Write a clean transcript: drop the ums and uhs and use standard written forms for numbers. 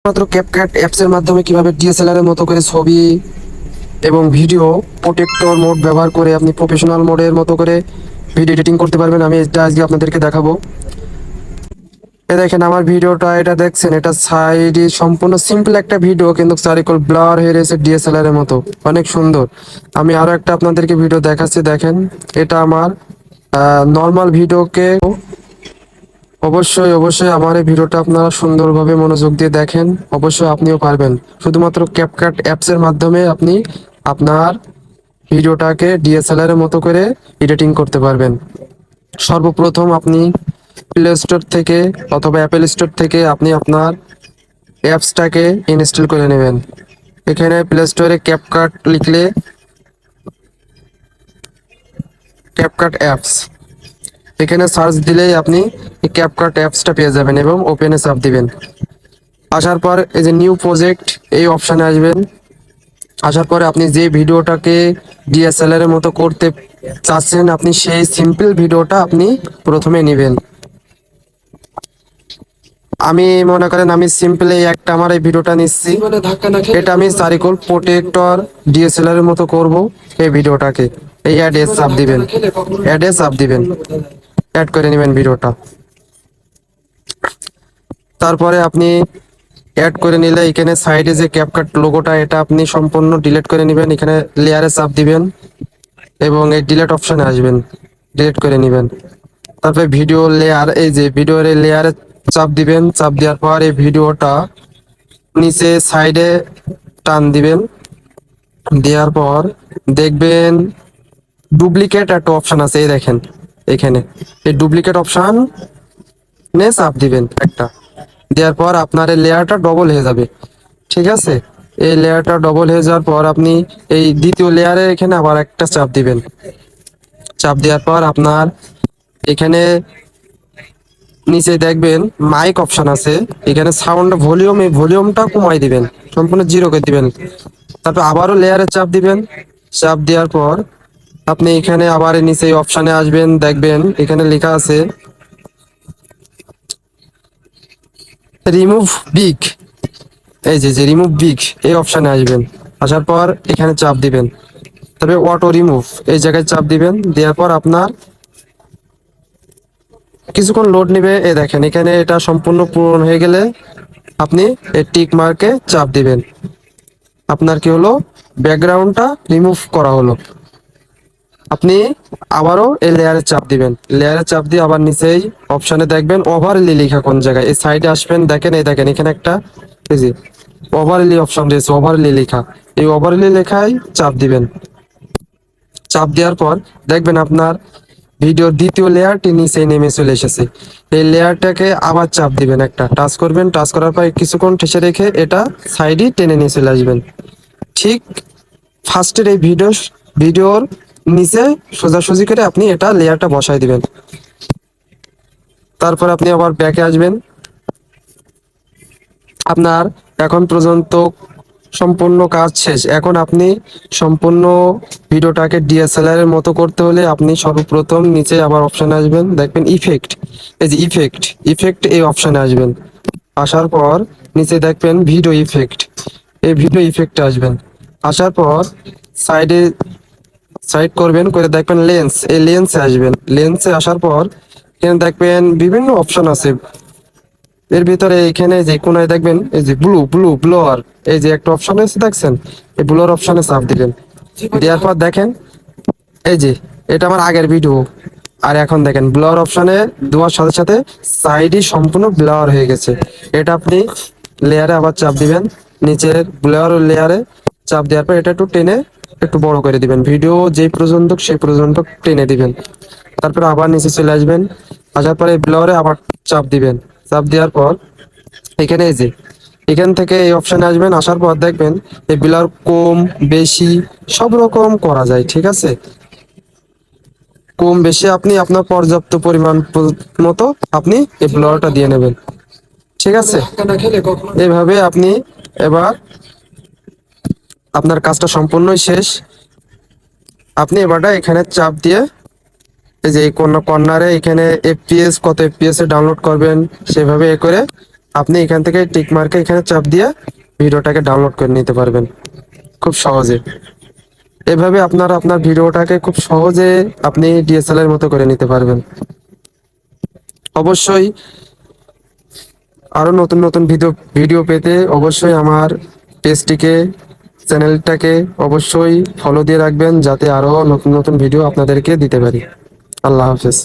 মাত্র CapCut apps এর মাধ্যমে কিভাবে ডিএসএলআর এর মতো করে ছবি এবং ভিডিও প্রোটেক্টর মোড ব্যবহার করে আপনি প্রফেশনাল মোডের মতো করে ভিডিও এডিটিং করতে পারবেন, আমি এটা আজকে আপনাদেরকে দেখাবো। দেখেন আমার ভিডিওটা, এটা দেখছেন, এটা সাইডে সম্পূর্ণ সিম্পল একটা ভিডিও, কিন্তু চারিকোল ব্লার হয়ে রয়েছে ডিএসএলআর এর মতো, অনেক সুন্দর। আমি আরো একটা আপনাদেরকে ভিডিও দেখাচ্ছি, দেখেন এটা আমার নর্মাল ভিডিওকে। অবশ্যই অবশ্যই আমার এই ভিডিওটা আপনারা সুন্দরভাবে মনোযোগ দিয়ে দেখেন, অবশ্যই আপনিও পারবেন। শুধুমাত্র ক্যাপকাট অ্যাপস এর মাধ্যমে আপনি আপনার ভিডিওটাকে ডিএসএলআর এর মতো করে এডিটিং করতে পারবেন। সর্বপ্রথম আপনি প্লে স্টোর থেকে অথবা অ্যাপেল স্টোর থেকে আপনি আপনার অ্যাপসটাকে ইনস্টল করে নেবেন। এখানে প্লে স্টোরে ক্যাপকাট লিখলে ক্যাপকাট অ্যাপস, এখানে সার্চ দিলেই আপনি এই ক্যাপকাট অ্যাপসটা পেয়ে যাবেন এবং ওপেনে চাপ দিবেন। আসার পর এই যে নিউ প্রজেক্ট, এই অপশানে আসবেন। আসার পরে আপনি যে ভিডিওটাকে ডিএসএলআর এর মতো করতে চাচ্ছেন, আপনি সেই সিম্পল ভিডিওটা আপনি প্রথমে নেবেন। আমি মনে করেন আমি সিম্পলি একটা আমার এই ভিডিওটা নিচ্ছি, এটা আমি চারিকোল প্রোটেক্টর ডিএসএলআর এর মতো করব। এই ভিডিওটাকে এই অ্যাডে চাপ দিবেন, অ্যাডে চাপ দিবেন, অ্যাড করে নেবেন ভিডিওটা। তারপরে আপনি অ্যাড করে নিলে এখানে সাইডে যে ক্যাপকাট লোগোটা, এটা আপনি সম্পূর্ণ ডিলিট করে নেবেন। এখানে লেয়ারে চাপ দিবেন এবং এই ডিলিট অপশনে আসবেন, ডিলিট করে নেবেন। তারপরে ভিডিও লেয়ার, এই যে ভিডিওর লেয়ারে চাপ দিবেন। চাপ দেওয়ার পর এই ভিডিওটা নিচে সাইডে টান দিবেন। দেওয়ার পর দেখবেন ডুপ্লিকেট একটা অপশন আছে, এই দেখেন এখানে এই ডুপ্লিকেট অপশন চাপ দিবেন একটা। দেওয়ার পর আপনার এই লেয়ারটা ডবল হয়ে যাবে, ঠিক আছে। এই লেয়ারটা ডবল হয়ে যাওয়ার পর আপনি এই দ্বিতীয় লেয়ারে এখানে আবার একটা চাপ দিবেন। চাপ দেওয়ার পর আপনার এখানে নিচে দেখবেন মাইক অপশন আছে, এখানে সাউন্ড ভলিউম, এই ভলিউমটা কমাই দিবেন, সম্পূর্ণ জিরো করে দিবেন। তারপর আবারও লেয়ারে চাপ দিবেন। চাপ দেওয়ার পর আপনি এখানে আবার নিচে অপশানে আসবেন, দেখবেন এখানে লেখা আছে রিমুভ বিগ, এই যে রিমুভ বিগ, এই অপশানে আসবেন। আসার পর এখানে চাপ দিবেন। তবে অটো রিমুভ এই জায়গায় চাপ দিবেন। দেওয়ার পর আপনার কিছুক্ষণ লোড নেবে। এ দেখেন এখানে এটা সম্পূর্ণ পূরণ হয়ে গেলে আপনি এই টিক মার্কে চাপ দিবেন। আপনার কি হলো, ব্যাকগ্রাউন্ডটা রিমুভ করা হলো। আপনি আবারও এই লেয়ারে চাপ দিবেন। লেয়ারে চাপ দিয়ে আবার নিচেই অপশানে দেখবেন ওভারলি লেখা কোন জায়গায়, এই সাইডে আসবেন, দেখেন এই দেখেন এখানে একটা এই যে ওভারলি অপশন রয়েছে, ওভারলি লেখা, এই ওভারলি লেখায় চাপ দিবেন। চাপ দেওয়ার পর দেখবেন আপনার ভিডিওর দ্বিতীয় লেয়ারটি নিচে নেমে চলে এসেছে। এই লেয়ারটাকে আবার চাপ দিবেন, একটা টাচ করবেন। টাচ করার পর কিছুক্ষণ ঠেসে রেখে এটা সাইডে টেনে নিয়ে চলে আসবেন। ঠিক ফার্স্টের এই ভিডিওর নিচে সোজাসুজি করে আপনি এটা লেয়ারটা বসাই দিবেন। তারপর আপনি আবার ব্যাকে আসবেন। আপনার এখন পর্যন্ত সম্পূর্ণ কাজ শেষ। এখন আপনি সম্পূর্ণ ভিডিওটাকে ডিএসএলআর এর মতো করতে হলে আপনি সর্বপ্রথম নিচে আবার অপশানে আসবেন, দেখবেন ইফেক্ট, এই যে ইফেক্ট, ইফেক্ট এই অপশানে আসবেন। আসার পর নিচে দেখবেন ভিডিও ইফেক্ট, এই ভিডিও ইফেক্টে আসবেন। আসার পর সাইডে সাইড করবেন, করে দেখবেন লেন্স, এই লেন্সে আসবেন। লেন্সে আসার পর এখানে দেখবেন বিভিন্ন অপশন আছে। এর ভিতরে এখানে যে কোনায় দেখবেন এই যে ব্লোয়ার, এই যে একটা অপশন আছে দেখছেন, এই ব্লোয়ার অপশনে চাপ দিবেন। দেওয়ার পর দেখেন এই যে এটা আমার আগের ভিডিও, আর এখন দেখেন ব্লার অপশনে দেওয়ার সাথে সাথে সাইডই সম্পূর্ণ ব্লার হয়ে গেছে। এটা আপনি লেয়ারে আবার চাপ দিবেন, নিচের ব্লার লেয়ারে চাপ দেওয়ার পর এটা একটু টেনে একটু বড় করে দিবেন, ভিডিও যেই পর্যন্ত সেই পর্যন্ত টেনে দিবেন। তারপর আবার নিচে চলে আসবেন। আসার পরে ব্লারে আবার চাপ দিবেন। চাপ দেওয়ার পর এখানে এই যে এখান থেকে এই অপশানে আসবেন। আসার পর দেখবেন এই ব্লার কম বেশি সব রকম করা যায়, ঠিক আছে। কম বেশি আপনি আপনার পর্যাপ্ত পরিমাণ মতো আপনি এই ব্লারটা দিয়ে নেবেন, ঠিক আছে। এইভাবে আপনি এবার আপনার কাজটা সম্পূর্ণই শেষ। আপনি এবারটা এখানে চাপ দিয়ে এই যে এই কর্নারে এখানে এফপিএস কত এফপিএস এ ডাউনলোড করবেন, সেভাবে এ করে আপনি এখান থেকে টিক মার্কে এখানে চাপ দিয়ে ভিডিওটাকে ডাউনলোড করে নিতে পারবেন খুব সহজে। এভাবে আপনার আপনার ভিডিওটাকে খুব সহজে আপনি ডিএসএলআর মতো করে নিতে পারবেন। অবশ্যই আরো নতুন নতুন ভিডিও ভিডিও পেতে অবশ্যই আমার পেজটিকে, চ্যানেলটাকে অবশ্যই ফলো দিয়ে রাখবেন, যাতে আরো নতুন নতুন ভিডিও আপনাদেরকে দিতে পারি। আল্লাহ হাফেজ।